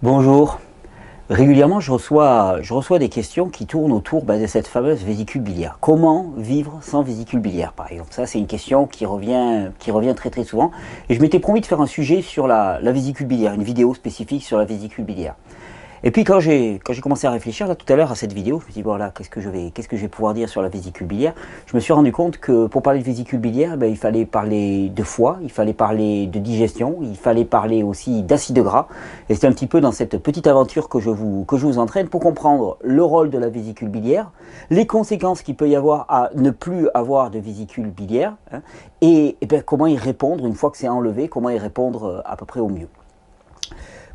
Bonjour. Régulièrement, je reçois des questions qui tournent autour de cette fameuse vésicule biliaire. Comment vivre sans vésicule biliaire, par exemple? Ça, c'est une question qui revient très très souvent. Et je m'étais promis de faire un sujet sur la vésicule biliaire, une vidéo spécifique sur la vésicule biliaire. Et puis quand j'ai commencé à réfléchir là tout à l'heure à cette vidéo, je me suis dit voilà, qu'est-ce que je vais pouvoir dire sur la vésicule biliaire. Je me suis rendu compte que pour parler de vésicule biliaire, il fallait parler de foie, il fallait parler de digestion, il fallait parler aussi d'acides gras. Et c'est un petit peu dans cette petite aventure que je vous entraîne pour comprendre le rôle de la vésicule biliaire, les conséquences qu'il peut y avoir à ne plus avoir de vésicule biliaire, et comment y répondre une fois que c'est enlevé, comment y répondre à peu près au mieux.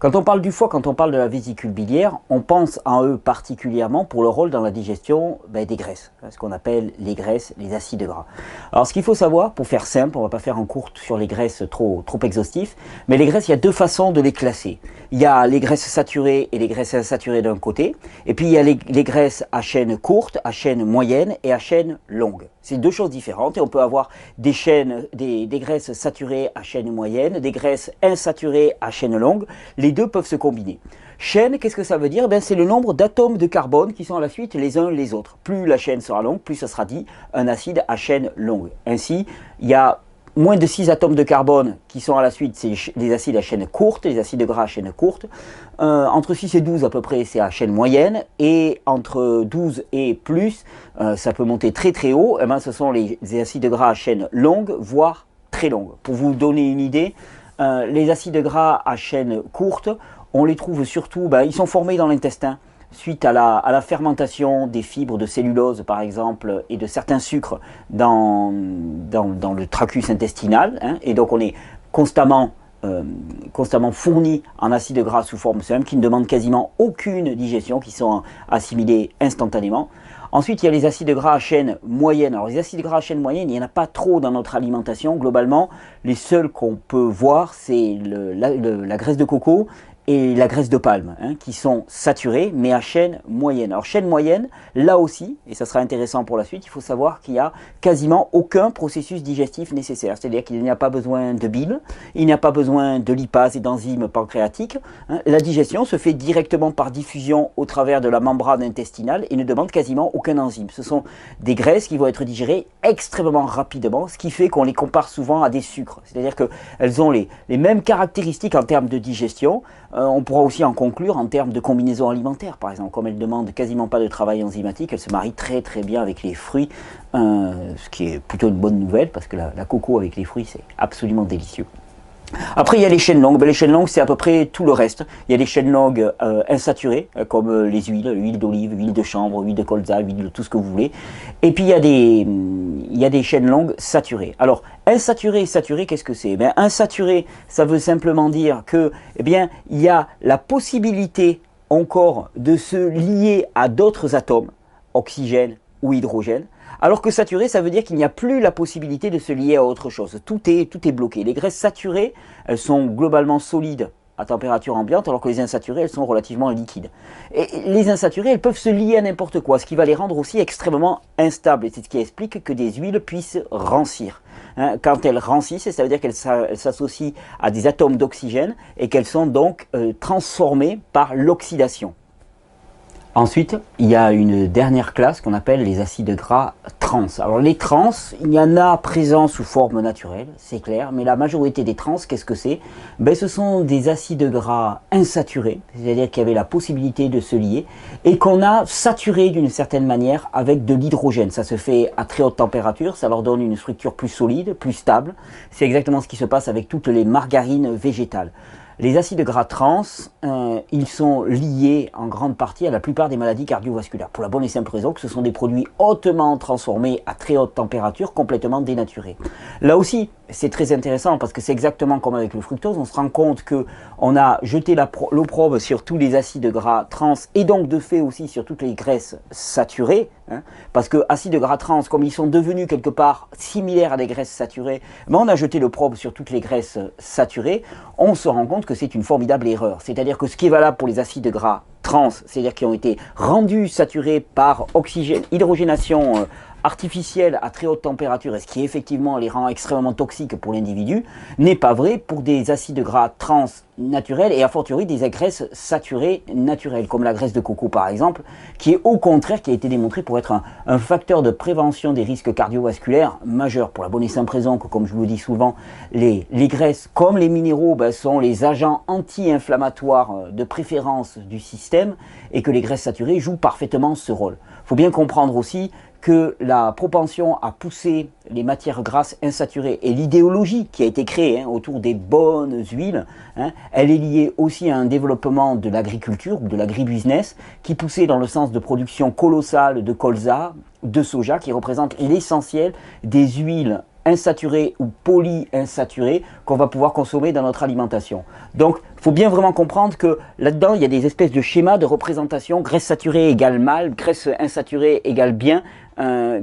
Quand on parle du foie, quand on parle de la vésicule biliaire, on pense en eux particulièrement pour le rôle dans la digestion des graisses, ce qu'on appelle les graisses, les acides gras. Alors ce qu'il faut savoir, pour faire simple, on ne va pas faire en cours sur les graisses trop exhaustif, mais les graisses, il y a deux façons de les classer. Il y a les graisses saturées et les graisses insaturées d'un côté, et puis il y a les graisses à chaîne courte, à chaîne moyenne et à chaîne longue. C'est deux choses différentes et on peut avoir des graisses saturées à chaîne moyenne, des graisses insaturées à chaîne longue. Les deux peuvent se combiner. Chaîne, qu'est-ce que ça veut dire? C'est le nombre d'atomes de carbone qui sont à la suite les uns les autres. Plus la chaîne sera longue, plus ça sera dit un acide à chaîne longue. Ainsi, il y a moins de 6 atomes de carbone qui sont à la suite, c'est les acides à chaîne courte, les acides gras à chaîne courte. Entre 6 et 12 à peu près, c'est à chaîne moyenne. Et entre 12 et plus, ça peut monter très très haut. Ce sont les acides gras à chaîne longue, voire très longue. Pour vous donner une idée, les acides gras à chaîne courte, on les trouve surtout, ils sont formés dans l'intestin suite à la fermentation des fibres de cellulose par exemple et de certains sucres dans le tracus intestinal, et donc on est constamment fourni en acides gras sous forme simple qui ne demandent quasiment aucune digestion, qui sont assimilés instantanément. Ensuite, il y a les acides gras à chaîne moyenne. Alors, les acides gras à chaîne moyenne, il n'y en a pas trop dans notre alimentation. Globalement, les seuls qu'on peut voir, c'est la graisse de coco et la graisse de palme, qui sont saturées, mais à chaîne moyenne. Alors, chaîne moyenne, là aussi, et ça sera intéressant pour la suite, il faut savoir qu'il n'y a quasiment aucun processus digestif nécessaire. C'est-à-dire qu'il n'y a pas besoin de bile, il n'y a pas besoin de lipase et d'enzymes pancréatiques. La digestion se fait directement par diffusion au travers de la membrane intestinale et ne demande quasiment aucun enzyme. Ce sont des graisses qui vont être digérées extrêmement rapidement, ce qui fait qu'on les compare souvent à des sucres. C'est-à-dire qu'elles ont les mêmes caractéristiques en termes de digestion. On pourra aussi en conclure en termes de combinaison alimentaire, par exemple. Comme elles ne demandent quasiment pas de travail enzymatique, elles se marient très très bien avec les fruits, ce qui est plutôt une bonne nouvelle, parce que la coco avec les fruits, c'est absolument délicieux. Après, il y a les chaînes longues. Les chaînes longues, c'est à peu près tout le reste. Il y a des chaînes longues insaturées, comme les huiles d'olive, huile de chanvre, huile de colza, huile de tout ce que vous voulez. Et puis, il y a des chaînes longues saturées. Alors, insaturé et saturé, qu'est-ce que c'est? Insaturé, ça veut simplement dire que, il y a la possibilité encore de se lier à d'autres atomes, oxygène ou hydrogène. Alors que saturé, ça veut dire qu'il n'y a plus la possibilité de se lier à autre chose. Tout est bloqué. Les graisses saturées, elles sont globalement solides à température ambiante, alors que les insaturées, elles sont relativement liquides. Et les insaturées, elles peuvent se lier à n'importe quoi, ce qui va les rendre aussi extrêmement instables. Et c'est ce qui explique que des huiles puissent rancir. Quand elles rancissent, ça veut dire qu'elles s'associent à des atomes d'oxygène et qu'elles sont donc transformées par l'oxydation. Ensuite, il y a une dernière classe qu'on appelle les acides gras trans. Alors les trans, il y en a présents sous forme naturelle, c'est clair, mais la majorité des trans, qu'est-ce que c'est? Ce sont des acides gras insaturés, c'est-à-dire qu'il y avait la possibilité de se lier, et qu'on a saturé d'une certaine manière avec de l'hydrogène. Ça se fait à très haute température, ça leur donne une structure plus solide, plus stable. C'est exactement ce qui se passe avec toutes les margarines végétales. Les acides gras trans, ils sont liés en grande partie à la plupart des maladies cardiovasculaires, pour la bonne et simple raison que ce sont des produits hautement transformés à très haute température, complètement dénaturés. Là aussi, c'est très intéressant parce que c'est exactement comme avec le fructose, on se rend compte qu'on a jeté l'opprobre sur tous les acides gras trans et donc de fait aussi sur toutes les graisses saturées, parce que acides gras trans, comme ils sont devenus quelque part similaires à des graisses saturées, on a jeté l'opprobre sur toutes les graisses saturées, on se rend compte que c'est une formidable erreur. C'est-à-dire que ce qui est valable pour les acides gras trans, c'est-à-dire qui ont été rendus saturés par hydrogénation artificiels à très haute température, et ce qui effectivement les rend extrêmement toxiques pour l'individu, n'est pas vrai pour des acides gras trans naturels et a fortiori des graisses saturées naturelles, comme la graisse de coco par exemple, qui est au contraire, qui a été démontré pour être un facteur de prévention des risques cardiovasculaires majeurs, pour la bonne et simple raison que, comme je vous le dis souvent, les graisses comme les minéraux sont les agents anti-inflammatoires de préférence du système, et que les graisses saturées jouent parfaitement ce rôle. Il faut bien comprendre aussi que la propension à pousser les matières grasses insaturées et l'idéologie qui a été créée autour des bonnes huiles, elle est liée aussi à un développement de l'agriculture ou de l'agribusiness qui poussait dans le sens de production colossale de colza, de soja, qui représente l'essentiel des huiles insaturées ou polyinsaturées qu'on va pouvoir consommer dans notre alimentation. Donc, il faut bien vraiment comprendre que là-dedans, il y a des espèces de schémas de représentation, graisse saturée égale mal, graisse insaturée égale bien,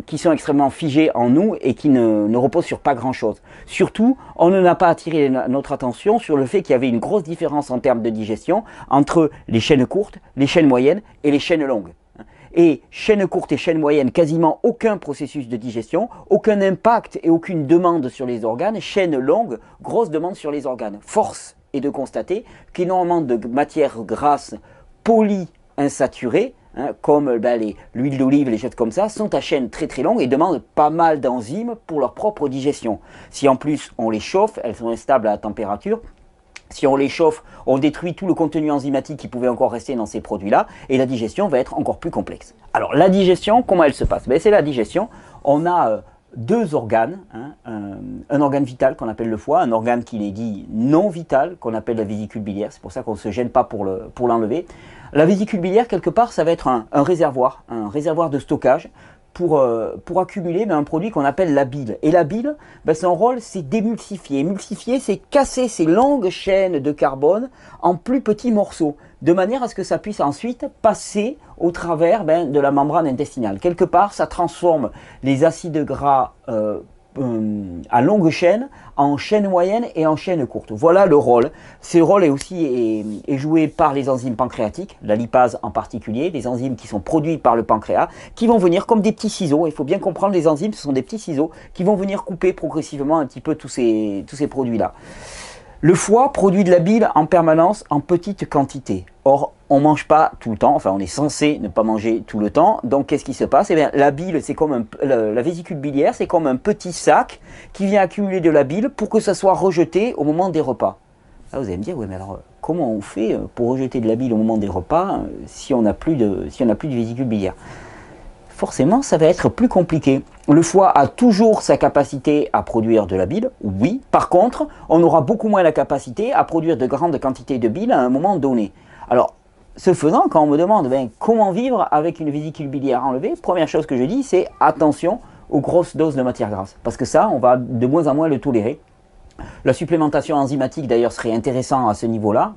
qui sont extrêmement figés en nous et qui ne reposent sur pas grand-chose. Surtout, on ne n'a pas attiré notre attention sur le fait qu'il y avait une grosse différence en termes de digestion entre les chaînes courtes, les chaînes moyennes et les chaînes longues. Et chaîne courte et chaîne moyenne, quasiment aucun processus de digestion, aucun impact et aucune demande sur les organes. Chaîne longue, grosse demande sur les organes. Force est de constater qu'énormément de matières grasses polyinsaturées, comme l'huile d'olive, les choses comme ça, sont à chaîne très très longue et demandent pas mal d'enzymes pour leur propre digestion. Si en plus on les chauffe, elles sont instables à la température. Si on les chauffe, on détruit tout le contenu enzymatique qui pouvait encore rester dans ces produits-là, et la digestion va être encore plus complexe. Alors la digestion, comment elle se passe? C'est la digestion, on a deux organes, un organe vital qu'on appelle le foie, un organe qui est dit non vital qu'on appelle la vésicule biliaire, c'est pour ça qu'on ne se gêne pas pour l'enlever. La vésicule biliaire, quelque part, ça va être un réservoir de stockage, pour accumuler un produit qu'on appelle la bile. Et la bile, son rôle, c'est d'émulsifier. Émulsifier, c'est casser ces longues chaînes de carbone en plus petits morceaux, de manière à ce que ça puisse ensuite passer au travers de la membrane intestinale. Quelque part, ça transforme les acides gras à longue chaîne en chaîne moyenne et en chaîne courte. Voilà le rôle. Ce rôle est aussi joué par les enzymes pancréatiques, la lipase en particulier, les enzymes qui sont produites par le pancréas, qui vont venir comme des petits ciseaux. Il faut bien comprendre, les enzymes, ce sont des petits ciseaux qui vont venir couper progressivement un petit peu tous ces produits-là. Le foie produit de la bile en permanence en petite quantité. Or, on ne mange pas tout le temps, enfin on est censé ne pas manger tout le temps. Donc qu'est-ce qui se passe? La bile, c'est comme la vésicule biliaire, c'est comme un petit sac qui vient accumuler de la bile pour que ça soit rejeté au moment des repas. Là, vous allez me dire, oui, mais alors comment on fait pour rejeter de la bile au moment des repas si on n'a plus de vésicule biliaire? Forcément, ça va être plus compliqué. Le foie a toujours sa capacité à produire de la bile, oui. Par contre, on aura beaucoup moins la capacité à produire de grandes quantités de bile à un moment donné. Alors, ce faisant, quand on me demande comment vivre avec une vésicule biliaire enlevée, première chose que je dis, c'est attention aux grosses doses de matière grasse. Parce que ça, on va de moins en moins le tolérer. La supplémentation enzymatique d'ailleurs serait intéressant à ce niveau-là,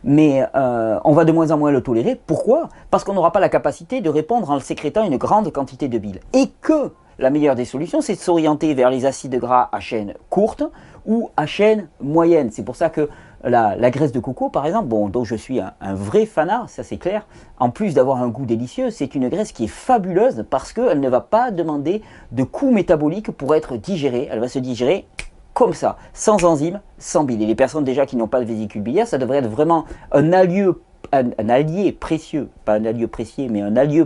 mais on va de moins en moins le tolérer. Pourquoi? Parce qu'on n'aura pas la capacité de répondre en sécrétant une grande quantité de bile. Et que la meilleure des solutions, c'est de s'orienter vers les acides gras à chaîne courte ou à chaîne moyenne. C'est pour ça que la graisse de coco, par exemple, dont je suis un vrai fanat, ça c'est clair, en plus d'avoir un goût délicieux, c'est une graisse qui est fabuleuse parce qu'elle ne va pas demander de coût métabolique pour être digérée. Elle va se digérer comme ça, sans enzymes, sans bile. Et les personnes déjà qui n'ont pas de vésicule biliaire, ça devrait être vraiment un allié précieux, pas un allié précieux, mais un allié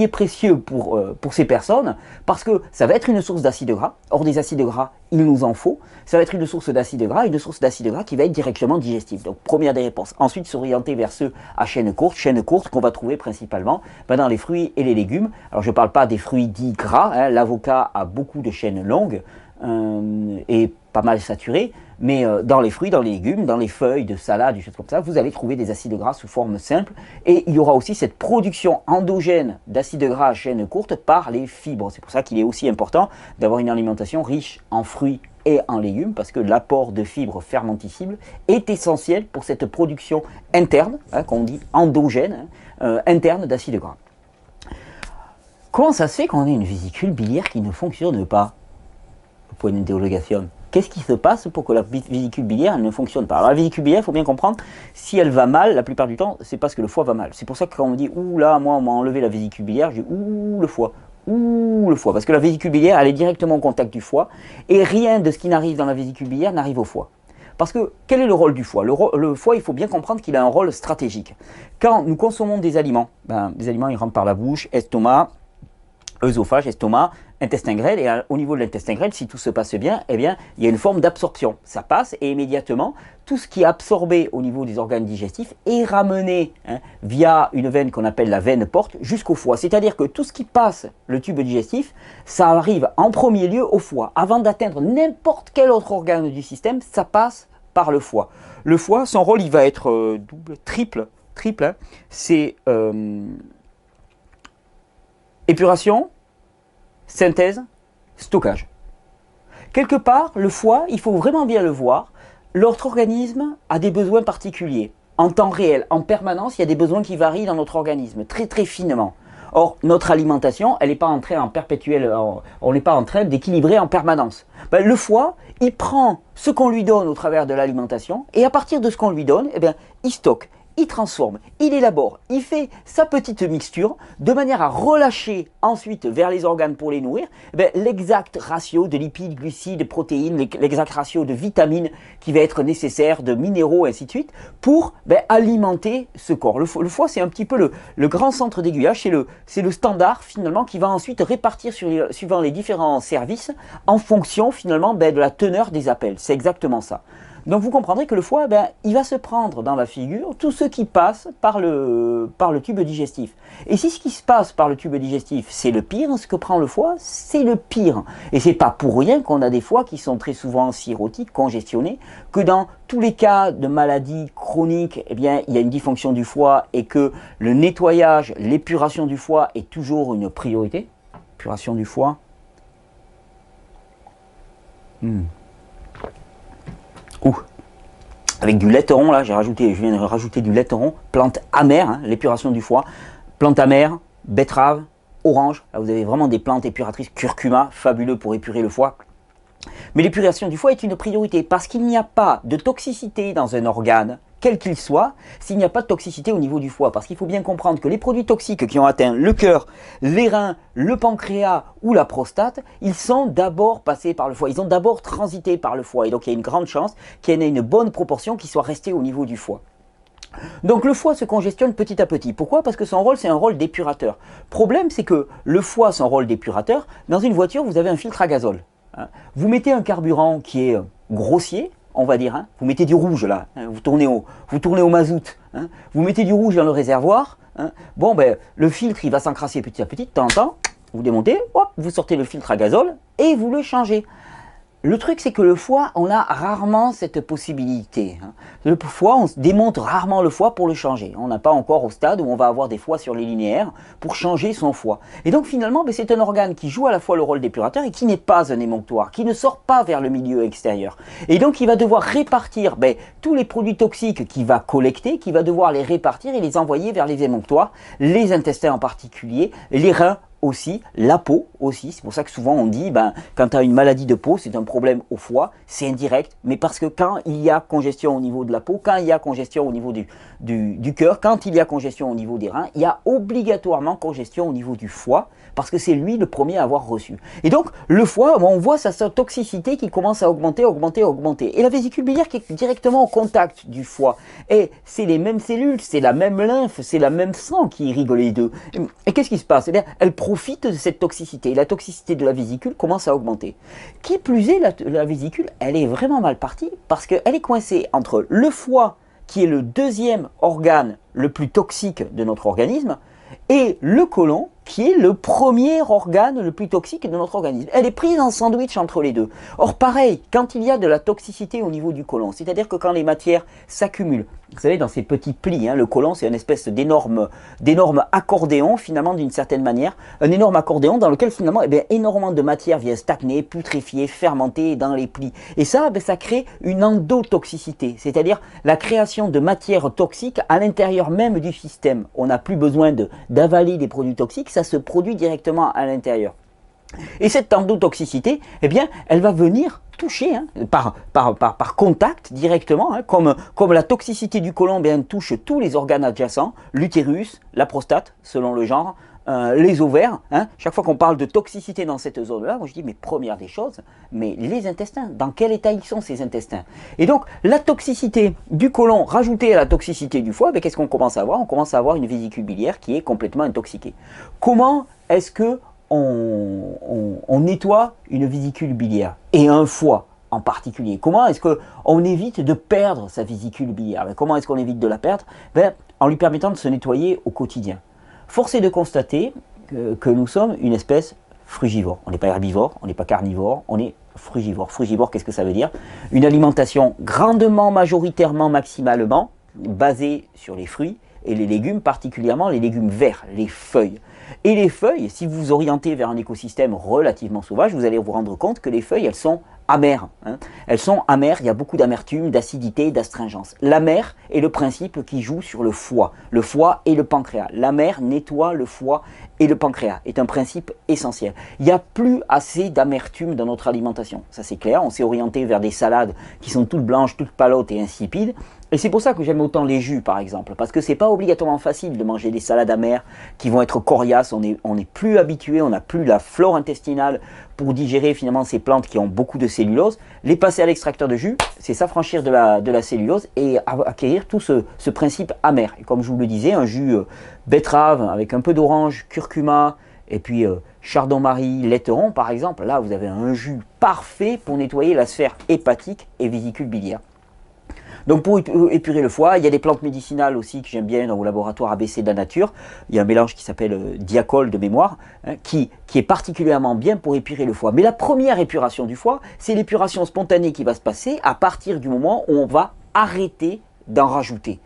précieux pour ces personnes, parce que ça va être une source d'acides gras. Or, des acides gras, il nous en faut. Ça va être une source d'acides gras qui va être directement digestive. Donc, première des réponses. Ensuite, s'orienter vers ceux à chaîne courte qu'on va trouver principalement dans les fruits et les légumes. Alors, je ne parle pas des fruits dits gras. L'avocat a beaucoup de chaînes longues et pas mal saturées. Mais dans les fruits, dans les légumes, dans les feuilles de salade, des choses comme ça, vous allez trouver des acides gras sous forme simple. Et il y aura aussi cette production endogène d'acides gras à chaîne courte par les fibres. C'est pour ça qu'il est aussi important d'avoir une alimentation riche en fruits et en légumes, parce que l'apport de fibres fermentescibles est essentiel pour cette production interne, qu'on dit endogène, interne d'acides gras. Comment ça se fait qu'on ait une vésicule biliaire qui ne fonctionne pas? Point d'interrogation. Qu'est-ce qui se passe pour que la vésicule biliaire ne fonctionne pas? Alors la vésicule biliaire, il faut bien comprendre, si elle va mal, la plupart du temps, c'est parce que le foie va mal. C'est pour ça que quand on me dit « Ouh là, moi on m'a enlevé la vésicule biliaire », je dis « Ouh le foie ». ou le foie, parce que la vésicule biliaire, elle est directement en contact du foie, et rien de ce qui n'arrive dans la vésicule biliaire n'arrive au foie. Parce que, quel est le rôle du foie? Le foie, il faut bien comprendre qu'il a un rôle stratégique. Quand nous consommons des aliments, des aliments, ils rentrent par la bouche, estomac, œsophage, estomac, intestin grêle, et au niveau de l'intestin grêle, si tout se passe bien, eh bien, il y a une forme d'absorption. Ça passe, et immédiatement, tout ce qui est absorbé au niveau des organes digestifs est ramené via une veine qu'on appelle la veine porte jusqu'au foie. C'est-à-dire que tout ce qui passe le tube digestif, ça arrive en premier lieu au foie. Avant d'atteindre n'importe quel autre organe du système, ça passe par le foie. Le foie, son rôle, il va être double, triple. C'est épuration, synthèse, stockage. Quelque part, le foie, il faut vraiment bien le voir, notre organisme a des besoins particuliers. En temps réel, en permanence, il y a des besoins qui varient dans notre organisme, très très finement. Or, notre alimentation, elle n'est pas en train en perpétuel, on n'est pas en train d'équilibrer en permanence. Le foie, il prend ce qu'on lui donne au travers de l'alimentation, et à partir de ce qu'on lui donne, eh bien, il stocke. Il transforme, il élabore, il fait sa petite mixture de manière à relâcher ensuite vers les organes pour les nourrir l'exact ratio de lipides, glucides, protéines, l'exact ratio de vitamines qui va être nécessaire, de minéraux, ainsi de suite, pour alimenter ce corps. Le foie, c'est un petit peu le grand centre d'aiguillage, c'est le standard finalement qui va ensuite répartir suivant les différents services en fonction finalement de la teneur des appels. C'est exactement ça. Donc vous comprendrez que le foie, il va se prendre dans la figure tout ce qui passe par le tube digestif. Et si ce qui se passe par le tube digestif, c'est le pire, ce que prend le foie, c'est le pire. Et c'est pas pour rien qu'on a des foies qui sont très souvent cirrhotiques, congestionnés, que dans tous les cas de maladies chroniques, il y a une dysfonction du foie et que le nettoyage, l'épuration du foie est toujours une priorité. Épuration du foie. Avec du laiteron, là, je viens de rajouter du laiteron, plante amère, l'épuration du foie, plante amère, betterave, orange, là vous avez vraiment des plantes épuratrices, curcuma, fabuleux pour épurer le foie. Mais l'épuration du foie est une priorité parce qu'il n'y a pas de toxicité dans un organe, quel qu'il soit, s'il n'y a pas de toxicité au niveau du foie. Parce qu'il faut bien comprendre que les produits toxiques qui ont atteint le cœur, les reins, le pancréas ou la prostate, ils sont d'abord passés par le foie. Ils ont d'abord transité par le foie. Et donc il y a une grande chance qu'il y en ait une bonne proportion qui soit restée au niveau du foie. Donc le foie se congestionne petit à petit. Pourquoi? Parce que son rôle, c'est un rôle d'épurateur. Problème, c'est que le foie, son rôle d'épurateur, dans une voiture, vous avez un filtre à gazole. Vous mettez un carburant qui est grossier, on va dire, vous mettez du rouge là, vous tournez au mazout, vous mettez du rouge dans le réservoir, le filtre il va s'encrasser petit à petit, de temps en temps, vous démontez, hop, vous sortez le filtre à gazole et vous le changez. Le truc, c'est que le foie, on a rarement cette possibilité. Le foie, on démonte rarement le foie pour le changer. On n'a pas encore au stade où on va avoir des foies sur les linéaires pour changer son foie. Et donc finalement, c'est un organe qui joue à la fois le rôle d'épurateur et qui n'est pas un émonctoire, qui ne sort pas vers le milieu extérieur. Et donc il va devoir répartir tous les produits toxiques qu'il va collecter, qu'il va devoir les répartir et les envoyer vers les émonctoires, les intestins en particulier, les reins aussi, la peau aussi, c'est pour ça que souvent on dit, quand tu as une maladie de peau, c'est un problème au foie, c'est indirect, mais parce que quand il y a congestion au niveau de la peau, quand il y a congestion au niveau du cœur, quand il y a congestion au niveau des reins, il y a obligatoirement congestion au niveau du foie, parce que c'est lui le premier à avoir reçu. Et donc, le foie, on voit sa toxicité qui commence à augmenter. Et la vésicule biliaire qui est directement au contact du foie. Et c'est les mêmes cellules, c'est la même lymphe, c'est la même sang qui irrigue les deux. Et qu'est-ce qui se passe? Elle profite de cette toxicité. Et la toxicité de la vésicule commence à augmenter. Qui plus est, la vésicule, elle est vraiment mal partie parce qu'elle est coincée entre le foie, qui est le deuxième organe le plus toxique de notre organisme, et le côlon, qui est le premier organe le plus toxique de notre organisme. Elle est prise en sandwich entre les deux. Or pareil, quand il y a de la toxicité au niveau du côlon, c'est-à-dire que quand les matières s'accumulent, vous savez, dans ces petits plis, le côlon c'est une espèce d'énorme accordéon finalement d'une certaine manière, un énorme accordéon dans lequel finalement énormément de matière vient stagner, putréfier, fermenter dans les plis. Et ça, ça crée une endotoxicité, c'est-à-dire la création de matières toxiques à l'intérieur même du système. On n'a plus besoin d'avaler des produits toxiques, ça se produit directement à l'intérieur. Et cette endotoxicité, elle va venir toucher par contact directement, comme la toxicité du côlon touche tous les organes adjacents, l'utérus, la prostate, selon le genre, les ovaires. Hein. Chaque fois qu'on parle de toxicité dans cette zone-là, moi je dis, mais première des choses, mais les intestins, dans quel état ils sont ces intestins? Et donc, la toxicité du côlon rajoutée à la toxicité du foie, ben, qu'est-ce qu'on commence à avoir? On commence à avoir une vésicule biliaire qui est complètement intoxiquée. Comment est-ce que on nettoie une vésicule biliaire et un foie en particulier? Comment est-ce qu'on évite de perdre sa vésicule biliaire? Ben, comment est-ce qu'on évite de la perdre? Ben, en lui permettant de se nettoyer au quotidien. Force est de constater que nous sommes une espèce frugivore. On n'est pas herbivore, on n'est pas carnivore, on est frugivore. Frugivore, qu'est-ce que ça veut dire? Une alimentation grandement, majoritairement, maximalement basée sur les fruits et les légumes, particulièrement les légumes verts, les feuilles. Et les feuilles, si vous vous orientez vers un écosystème relativement sauvage, vous allez vous rendre compte que les feuilles, elles sont amères. Hein. Elles sont amères, il y a beaucoup d'amertume, d'acidité, d'astringence. L'amer est le principe qui joue sur le foie et le pancréas. L'amer nettoie le foie et le pancréas, est un principe essentiel. Il n'y a plus assez d'amertume dans notre alimentation, ça c'est clair. On s'est orienté vers des salades qui sont toutes blanches, toutes palotes et insipides. Et c'est pour ça que j'aime autant les jus par exemple, parce que c'est pas obligatoirement facile de manger des salades amères qui vont être coriaces, on est plus habitué, on n'a plus la flore intestinale pour digérer finalement ces plantes qui ont beaucoup de cellulose. Les passer à l'extracteur de jus, c'est s'affranchir de la cellulose et acquérir tout ce principe amer. Et comme je vous le disais, un jus betterave avec un peu d'orange, curcuma et puis chardon-marie, laiteron par exemple, là vous avez un jus parfait pour nettoyer la sphère hépatique et vésicule biliaire. Donc pour épurer le foie, il y a des plantes médicinales aussi que j'aime bien au laboratoire ABC de la nature. Il y a un mélange qui s'appelle diacol de mémoire, hein, qui est particulièrement bien pour épurer le foie. Mais la première épuration du foie, c'est l'épuration spontanée qui va se passer à partir du moment où on va arrêter d'en rajouter.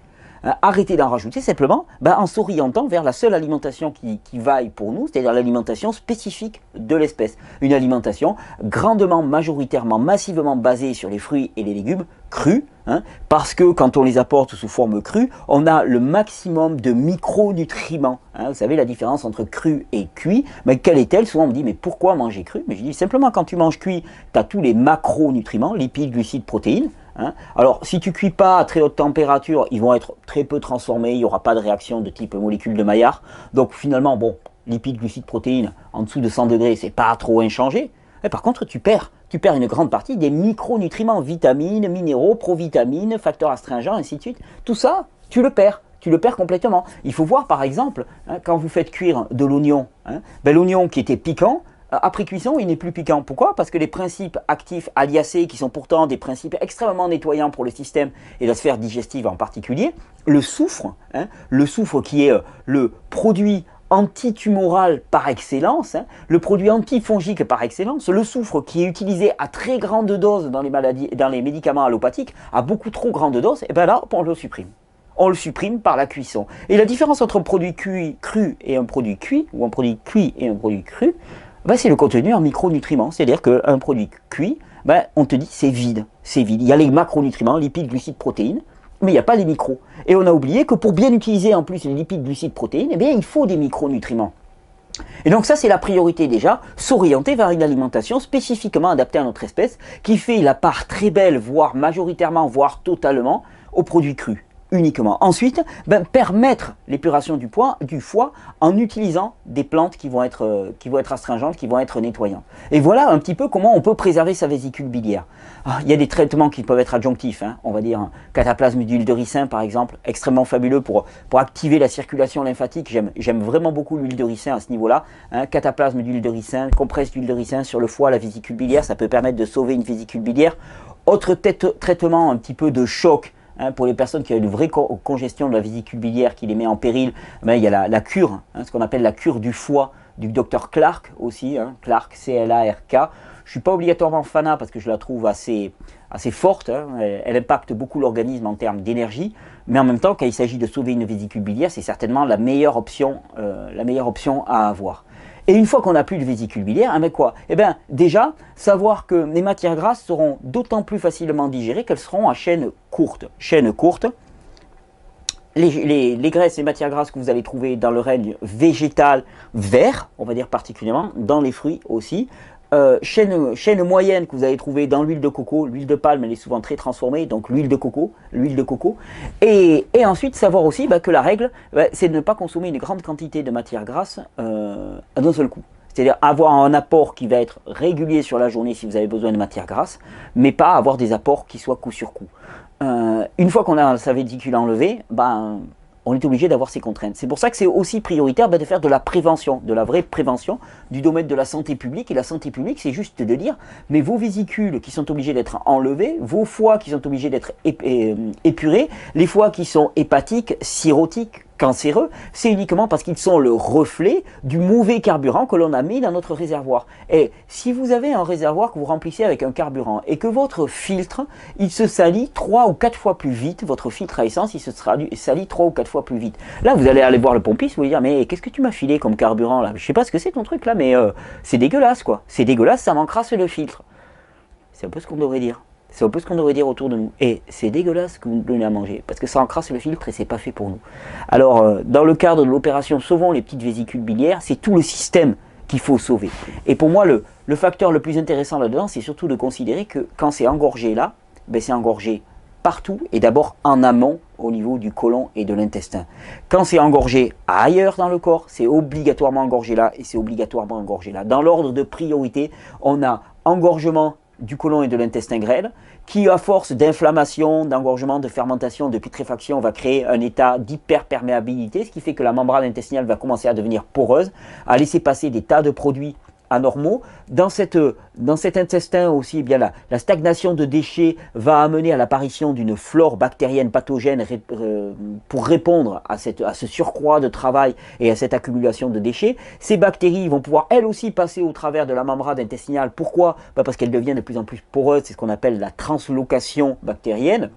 Arrêter d'en rajouter simplement en s'orientant vers la seule alimentation qui vaille pour nous, c'est-à-dire l'alimentation spécifique de l'espèce. Une alimentation grandement, majoritairement, massivement basée sur les fruits et les légumes crus, hein, parce que quand on les apporte sous forme crue, on a le maximum de micronutriments. Hein, vous savez la différence entre cru et cuit, mais quelle est-elle? Souvent on me dit mais pourquoi manger cru? Mais je dis simplement quand tu manges cuit, tu as tous les macronutriments, lipides, glucides, protéines. Hein. Alors, si tu cuis pas à très haute température, ils vont être très peu transformés, il n'y aura pas de réaction de type molécule de Maillard. Donc finalement, bon, lipides, glucides, protéines, en dessous de 100 degrés, c'est pas trop inchangé. Et par contre, tu perds une grande partie des micronutriments, vitamines, minéraux, provitamines, facteurs astringents, ainsi de suite. Tout ça, tu le perds. Tu le perds complètement. Il faut voir par exemple, hein, quand vous faites cuire de l'oignon, hein, l'oignon qui était piquant, après cuisson, il n'est plus piquant. Pourquoi? Parce que les principes actifs aliacés, qui sont pourtant des principes extrêmement nettoyants pour le système et la sphère digestive en particulier, le soufre qui est le produit antitumoral par excellence, hein, le produit antifongique par excellence, le soufre qui est utilisé à très grande dose dans les médicaments allopathiques, à beaucoup trop grande dose, et bien là, on le supprime. On le supprime par la cuisson. Et la différence entre un produit cru et un produit cuit, ou un produit cuit et un produit cru, c'est le contenu en micronutriments. C'est-à-dire qu'un produit cuit, on te dit c'est vide. C'est vide. Il y a les macronutriments, lipides, glucides, protéines, mais il n'y a pas les micros. Et on a oublié que pour bien utiliser en plus les lipides, glucides, protéines, il faut des micronutriments. Et donc ça c'est la priorité déjà, s'orienter vers une alimentation spécifiquement adaptée à notre espèce, qui fait la part très belle, voire majoritairement, voire totalement, aux produits crus. Uniquement. Ensuite, permettre l'épuration du foie en utilisant des plantes qui vont être astringentes, qui vont être nettoyantes. Et voilà un petit peu comment on peut préserver sa vésicule biliaire. Il y a des traitements qui peuvent être adjonctifs, hein, on va dire un cataplasme d'huile de ricin par exemple, extrêmement fabuleux pour activer la circulation lymphatique. J'aime vraiment beaucoup l'huile de ricin à ce niveau-là. Hein, cataplasme d'huile de ricin, compresse d'huile de ricin sur le foie, la vésicule biliaire, ça peut permettre de sauver une vésicule biliaire. Autre traitement un petit peu de choc. Hein, pour les personnes qui ont une vraie congestion de la vésicule biliaire qui les met en péril, il y a la cure, hein, ce qu'on appelle la cure du foie du docteur Clark aussi, hein, Clark, C-L-A-R-K. Je ne suis pas obligatoirement fanat parce que je la trouve assez forte, hein, elle impacte beaucoup l'organisme en termes d'énergie, mais en même temps, quand il s'agit de sauver une vésicule biliaire, c'est certainement la meilleure option à avoir. Et une fois qu'on n'a plus de vésicule biliaire, quoi? Déjà, savoir que les matières grasses seront d'autant plus facilement digérées qu'elles seront à chaîne courte. Les graisses et matières grasses que vous allez trouver dans le règne végétal vert, on va dire particulièrement, dans les fruits aussi, chaîne moyenne que vous allez trouver dans l'huile de coco. L'huile de palme, elle est souvent très transformée, donc l'huile de coco. Et ensuite, savoir aussi que la règle, c'est de ne pas consommer une grande quantité de matière grasse d'un seul coup. C'est-à-dire avoir un apport qui va être régulier sur la journée si vous avez besoin de matière grasse, mais pas avoir des apports qui soient coup sur coup. Une fois qu'on a sa vésicule enlevée, on est obligé d'avoir ces contraintes. C'est pour ça que c'est aussi prioritaire de faire de la prévention, de la vraie prévention du domaine de la santé publique. Et la santé publique, c'est juste de dire, mais vos vésicules qui sont obligés d'être enlevés, vos foies qui sont obligés d'être épurés, les foies qui sont hépatiques, cirrhotiques, cancéreux, c'est uniquement parce qu'ils sont le reflet du mauvais carburant que l'on a mis dans notre réservoir. Et si vous avez un réservoir que vous remplissez avec un carburant et que votre filtre, il se salit 3 ou 4 fois plus vite, votre filtre à essence, il se salit 3 ou 4 fois plus vite. Là, vous allez aller voir le pompiste, vous allez dire, mais qu'est-ce que tu m'as filé comme carburant là? Je sais pas ce que c'est ton truc là, mais c'est dégueulasse quoi. C'est dégueulasse, ça m'encrasse le filtre. C'est un peu ce qu'on devrait dire. C'est un peu ce qu'on devrait dire autour de nous. Et c'est dégueulasse que vous nous donnez à manger, parce que ça encrasse le filtre et c'est pas fait pour nous. Alors, dans le cadre de l'opération Sauvons les petites vésicules biliaires, c'est tout le système qu'il faut sauver. Et pour moi, le facteur le plus intéressant là-dedans, c'est surtout de considérer que quand c'est engorgé là, c'est engorgé partout et d'abord en amont au niveau du côlon et de l'intestin. Quand c'est engorgé ailleurs dans le corps, c'est obligatoirement engorgé là et c'est obligatoirement engorgé là. Dans l'ordre de priorité, on a engorgement du côlon et de l'intestin grêle, qui à force d'inflammation, d'engorgement, de fermentation, de putréfaction, va créer un état d'hyperperméabilité, ce qui fait que la membrane intestinale va commencer à devenir poreuse, à laisser passer des tas de produits anormaux. Dans cet intestin aussi, eh bien la stagnation de déchets va amener à l'apparition d'une flore bactérienne pathogène pour répondre à ce surcroît de travail et à cette accumulation de déchets. Ces bactéries vont pouvoir elles aussi passer au travers de la membrane intestinale. Pourquoi? Parce qu'elles deviennent de plus en plus poreuses, c'est ce qu'on appelle la translocation bactérienne.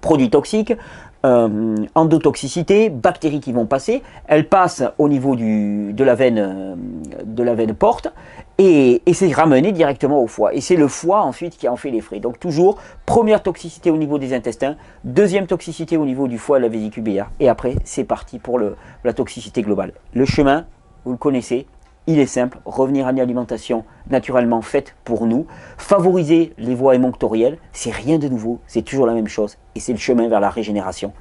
Produits toxiques, endotoxicité, bactéries qui vont passer, elles passent au niveau de la veine porte et c'est ramené directement au foie. Et c'est le foie ensuite qui en fait les frais. Donc toujours, première toxicité au niveau des intestins, deuxième toxicité au niveau du foie et de la vésicule biliaire. Et après, c'est parti pour la toxicité globale. Le chemin, vous le connaissez. Il est simple, revenir à une alimentation naturellement faite pour nous, favoriser les voies émonctorielles, c'est rien de nouveau, c'est toujours la même chose, et c'est le chemin vers la régénération.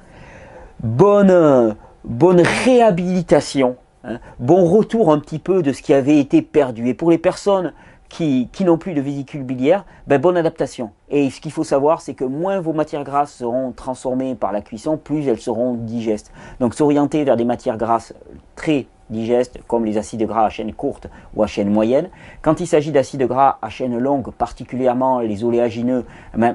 Bonne réhabilitation, hein, bon retour un petit peu de ce qui avait été perdu. Et pour les personnes qui n'ont plus de vésicule biliaire, bonne adaptation. Et ce qu'il faut savoir, c'est que moins vos matières grasses seront transformées par la cuisson, plus elles seront digestes. Donc s'orienter vers des matières grasses très digestes, comme les acides gras à chaîne courte ou à chaîne moyenne. Quand il s'agit d'acides gras à chaîne longue, particulièrement les oléagineux,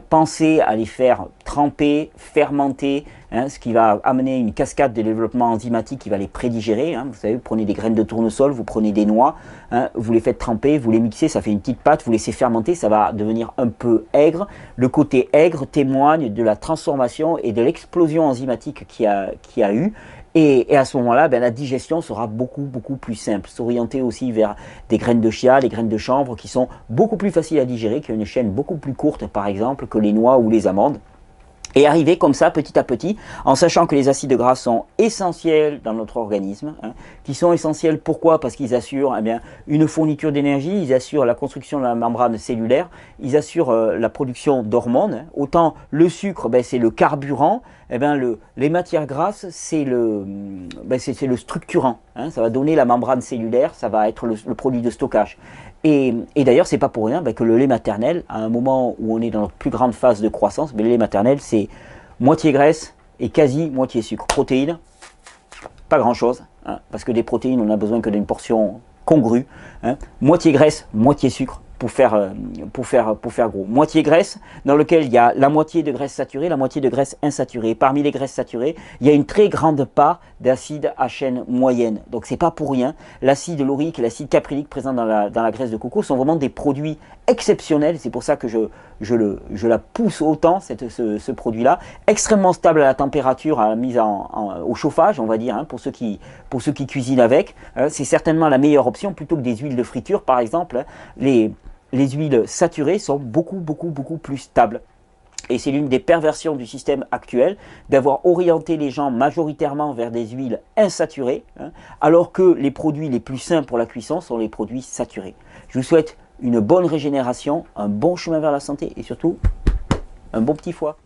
pensez à les faire tremper, fermenter, ce qui va amener une cascade de développement enzymatique qui va les prédigérer. Vous savez, vous prenez des graines de tournesol, vous prenez des noix, vous les faites tremper, vous les mixez, ça fait une petite pâte, vous laissez fermenter, ça va devenir un peu aigre. Le côté aigre témoigne de la transformation et de l'explosion enzymatique qu'il y a eu. Et à ce moment-là, la digestion sera beaucoup plus simple. S'orienter aussi vers des graines de chia, des graines de chanvre qui sont beaucoup plus faciles à digérer, qui ont une chaîne beaucoup plus courte par exemple que les noix ou les amandes. Et arriver comme ça petit à petit, en sachant que les acides gras sont essentiels dans notre organisme, qui sont essentiels pourquoi? Parce qu'ils assurent une fourniture d'énergie, ils assurent la construction de la membrane cellulaire, ils assurent la production d'hormones. Autant le sucre, c'est le carburant, les matières grasses, c'est le structurant. Ça va donner la membrane cellulaire, ça va être le produit de stockage. Et d'ailleurs, c'est pas pour rien que le lait maternel, à un moment où on est dans notre plus grande phase de croissance, le lait maternel, c'est moitié graisse et quasi moitié sucre. Protéines, pas grand-chose, parce que des protéines, on n'a besoin que d'une portion congrue. Moitié graisse, moitié sucre pour faire gros. Moitié graisse, dans lequel il y a la moitié de graisse saturée, la moitié de graisse insaturée. Parmi les graisses saturées, il y a une très grande part d'acide à chaîne moyenne. Donc c'est pas pour rien. L'acide laurique et l'acide caprylique présents dans la graisse de coco sont vraiment des produits exceptionnels. C'est pour ça que je la pousse autant, ce produit-là. Extrêmement stable à la température, mise au chauffage, on va dire, pour ceux qui cuisinent avec. C'est certainement la meilleure option plutôt que des huiles de friture, par exemple. Les huiles saturées sont beaucoup plus stables. Et c'est l'une des perversions du système actuel d'avoir orienté les gens majoritairement vers des huiles insaturées, alors que les produits les plus sains pour la cuisson sont les produits saturés. Je vous souhaite une bonne régénération, un bon chemin vers la santé et surtout un bon petit foie.